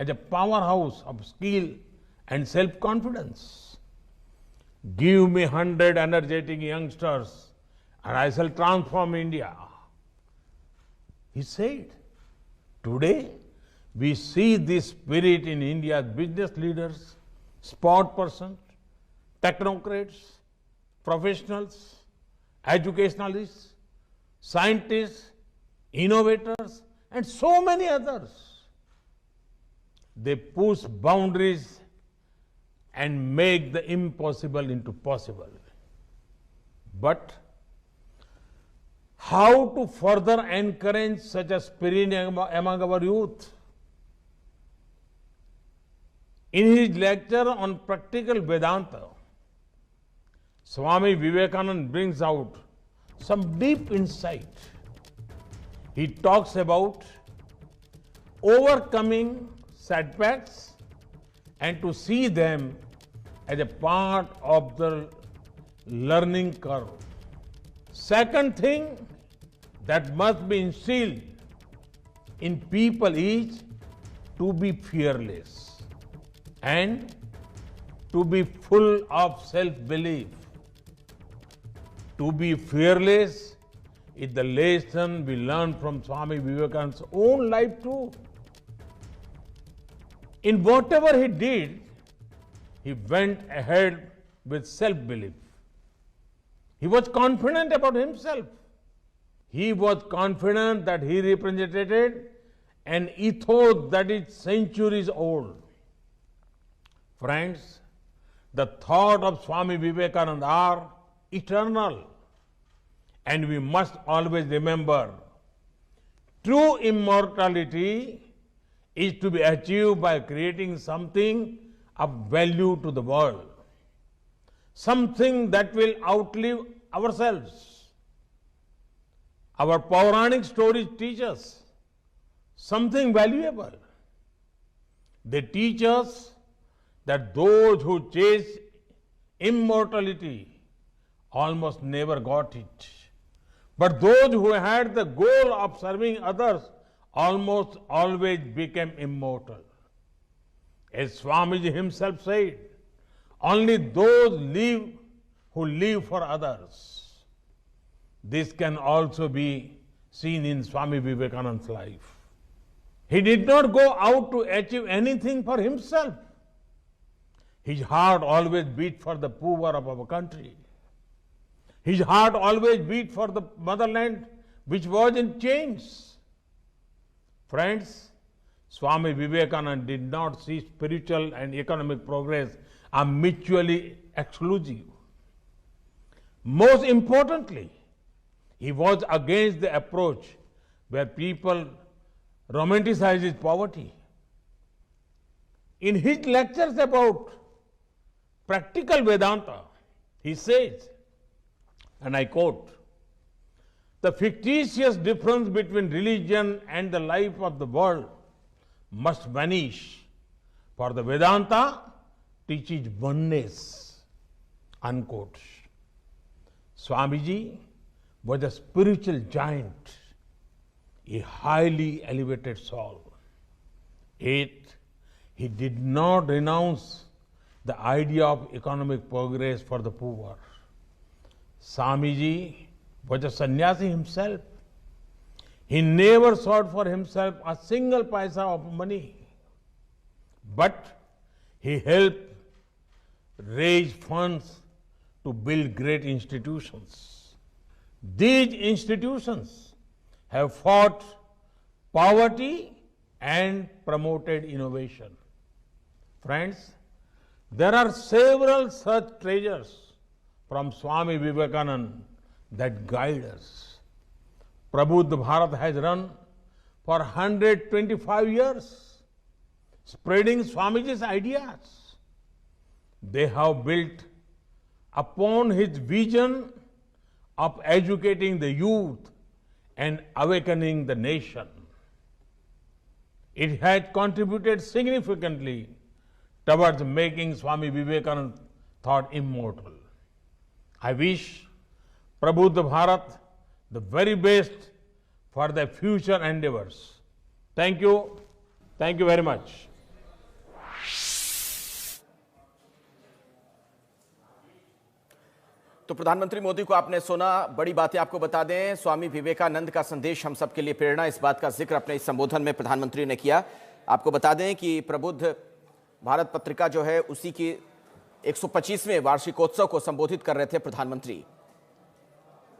as a powerhouse of skill and self-confidence. Give me 100 energetic youngsters and I shall transform India. He said, today we see this spirit in India's business leaders, sport persons, technocrats, professionals, educationalists, scientists, innovators, and so many others. They push boundaries and make the impossible into possible. But how to further encourage such a spirit among our youth? In his lecture on practical Vedanta, Swami Vivekananda brings out some deep insight. He talks about overcoming setbacks and to see them as a part of the learning curve. Second thing that must be instilled in people is to be fearless and to be full of self-belief. To be fearless is the lesson we learn from Swami Vivekananda's own life too. In whatever he did, he went ahead with self-belief. He was confident about himself. He was confident that he represented an ethos that is centuries old. Friends, the thought of Swami Vivekananda are eternal. And we must always remember, true immortality is to be achieved by creating something of value to the world. Something that will outlive ourselves. Our Puranic stories teach us something valuable. They teach us that those who chase immortality almost never got it. But those who had the goal of serving others almost always became immortal. As Swamiji himself said, only those live who live for others. This can also be seen in Swami Vivekananda's life. He did not go out to achieve anything for himself. His heart always beat for the poor of our country. His heart always beat for the motherland which was in chains. Friends, Swami Vivekananda did not see spiritual and economic progress are mutually exclusive. Most importantly, he was against the approach where people romanticize poverty. In his lectures about practical Vedanta, he says, and I quote, "The fictitious difference between religion and the life of the world must vanish, for the Vedanta teaches oneness," unquote. Swamiji was a spiritual giant, a highly elevated soul. Yet, he did not renounce the idea of economic progress for the poor. Swamiji was a sannyasi himself. He never sought for himself a single paisa of money, but he helped raise funds to build great institutions. These institutions have fought poverty and promoted innovation. Friends, there are several such treasures from Swami Vivekananda that guide us. Prabuddha Bharat has run for 125 years, spreading Swamiji's ideas. They have built upon his vision of educating the youth and awakening the nation. It has contributed significantly towards making Swami Vivekananda thought immortal. I wish Prabuddha Bharat the very best for their future endeavors. Thank you. Thank you very much. तो प्रधानमंत्री मोदी को आपने सुना, बड़ी बातें आपको बता दें, स्वामी विवेकानंद का संदेश हम सबके लिए प्रेरणा, इस बात का जिक्र अपने इस संबोधन में प्रधानमंत्री ने किया। आपको बता दें कि प्रबुद्ध भारत पत्रिका जो है उसी की 125वें वार्षिकोत्सव को संबोधित कर रहे थे प्रधानमंत्री।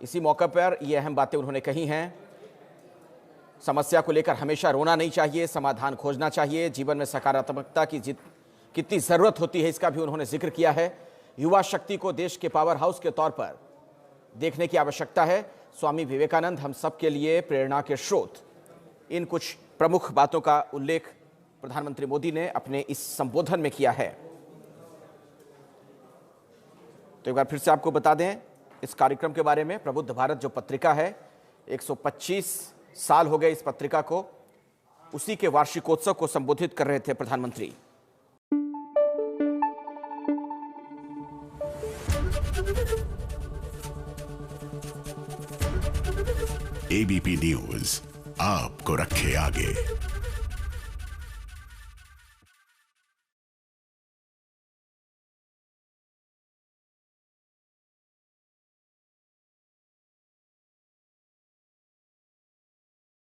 इसी मौके पर ये अहम बातें उन्होंने कही हैं। समस्या को लेकर हमेशा रोना नहीं चाहिए, समाधान खोजना चाहिए। जीवन में सकारात्मकता की कितनी जरूरत होती है इसका भी उन्होंने जिक्र किया है। युवा शक्ति को देश के पावर हाउस के तौर पर देखने की आवश्यकता है। स्वामी विवेकानंद हम सबके लिए प्रेरणा के स्रोत। इन कुछ प्रमुख बातों का उल्लेख प्रधानमंत्री मोदी ने अपने इस संबोधन में किया है। तो एक बार फिर से आपको बता दें इस कार्यक्रम के बारे में। प्रबुद्ध भारत जो पत्रिका है, 125 साल हो गए इस पत्रिका को, उसी के वार्षिकोत्सव को संबोधित कर रहे थे प्रधानमंत्री। एबीपी न्यूज आपको रखे आगे।